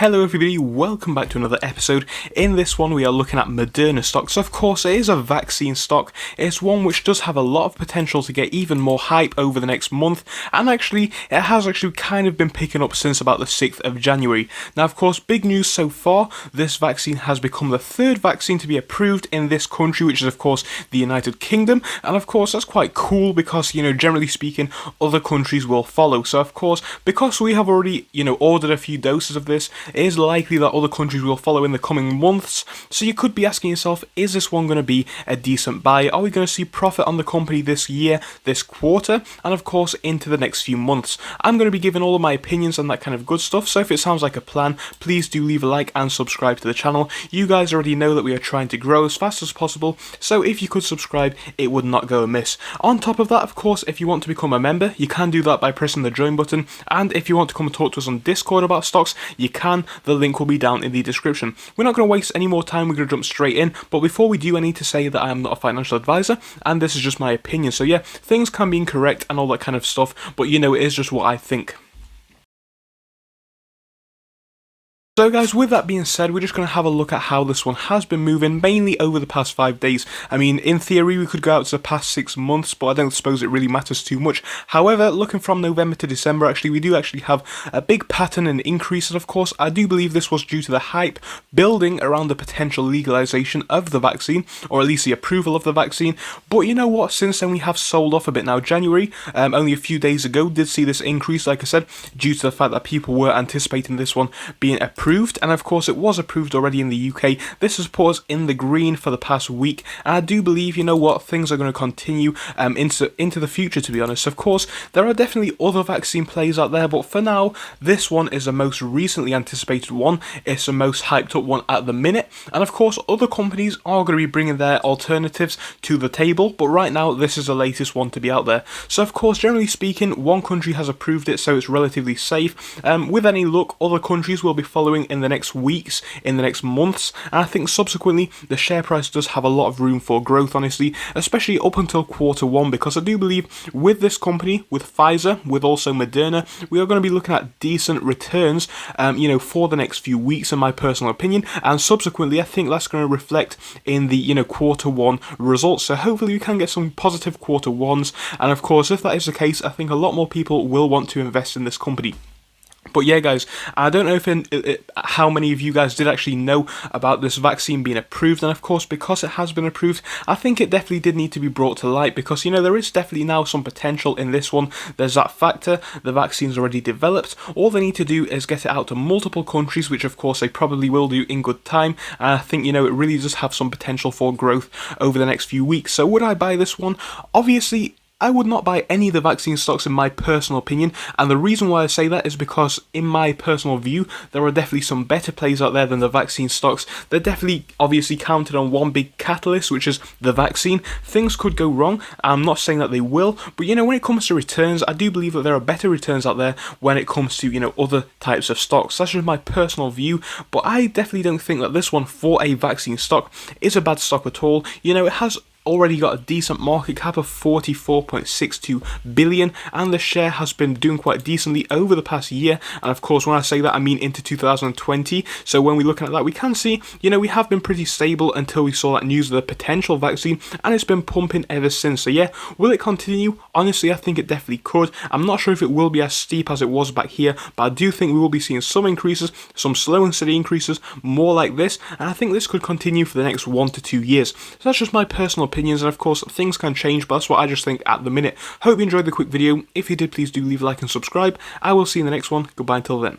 Hello everybody, welcome back to another episode. In this one we are looking at Moderna stock. So of course it is a vaccine stock. It's one which does have a lot of potential to get even more hype over the next month, and actually it has kind of been picking up since about the 6th of January. Now of course, big news so far, this vaccine has become the third vaccine to be approved in this country, which is of course the United Kingdom, and of course that's quite cool because, generally speaking, other countries will follow. So of course, because we have already, ordered a few doses of this, it is likely that other countries will follow in the coming months. So you could be asking yourself, is this one going to be a decent buy? Are we going to see profit on the company this year, this quarter, and of course into the next few months? I'm going to be giving all of my opinions on that kind of good stuff, so if it sounds like a plan, please do leave a like and subscribe to the channel. You guys already know that we are trying to grow as fast as possible, so if you could subscribe, it would not go amiss. On top of that, of course, if you want to become a member, you can do that by pressing the join button, and if you want to come and talk to us on Discord about stocks, you can. The link will be down in the description. We're not going to waste any more time, we're going to jump straight in, but before we do, I need to say that I am not a financial advisor, and this is just my opinion. So yeah, things can be incorrect and all that kind of stuff, but it is just what I think. So guys, with that being said, we're just going to have a look at how this one has been moving, mainly over the past 5 days. I mean, in theory, we could go out to the past 6 months, but I don't suppose it really matters too much. However, looking from November to December, we do have a big pattern and increase, and of course, I do believe this was due to the hype building around the potential legalization of the vaccine, or at least the approval of the vaccine. But you know what, since then we have sold off a bit now. January, only a few days ago, did see this increase, like I said, due to the fact that people were anticipating this one being approved, and of course it was approved already in the UK. This has put us in the green for the past week, and I do believe, things are going to continue into the future, to be honest. Of course, there are definitely other vaccine plays out there, but for now, this one is the most recently anticipated one. It's the most hyped up one at the minute, and of course, other companies are going to be bringing their alternatives to the table, but right now, this is the latest one to be out there. So of course, generally speaking, one country has approved it, so it's relatively safe. With any luck, other countries will be following in the next weeks, in the next months, and I think subsequently the share price does have a lot of room for growth, honestly, especially up until Q1, because I do believe with this company, with Pfizer, with also Moderna, we are going to be looking at decent returns, for the next few weeks, in my personal opinion, and subsequently I think that's going to reflect in the, Q1 results. So hopefully we can get some positive Q1s, and of course, if that is the case, I think a lot more people will want to invest in this company. But yeah, guys, I don't know how many of you guys did actually know about this vaccine being approved, and of course, because it has been approved, I think it definitely did need to be brought to light, because, there is definitely now some potential in this one. There's that factor, the vaccine's already developed, all they need to do is get it out to multiple countries, which of course they probably will do in good time, and I think, it really does have some potential for growth over the next few weeks. So would I buy this one? Obviously, I would not buy any of the vaccine stocks in my personal opinion, and the reason why I say that is because, in my personal view, there are definitely some better plays out there than the vaccine stocks. They're definitely obviously counted on one big catalyst, which is the vaccine. Things could go wrong, I'm not saying that they will, but when it comes to returns, I do believe that there are better returns out there when it comes to, other types of stocks. That's just my personal view, but I definitely don't think that this one, for a vaccine stock, is a bad stock at all. It has already got a decent market cap of 44.62 billion, and the share has been doing quite decently over the past year, and of course when I say that I mean into 2020. So when we're looking at that, we can see we have been pretty stable until we saw that news of the potential vaccine, and it's been pumping ever since. So yeah, will it continue? Honestly, I think it definitely could. I'm not sure if it will be as steep as it was back here, but I do think we will be seeing some increases, some slow and steady increases, more like this, and I think this could continue for the next 1 to 2 years. So that's just my personal opinions, and of course things can change, but that's what I just think at the minute. Hope you enjoyed the quick video. If you did, please do leave a like and subscribe. I will see you in the next one. Goodbye until then.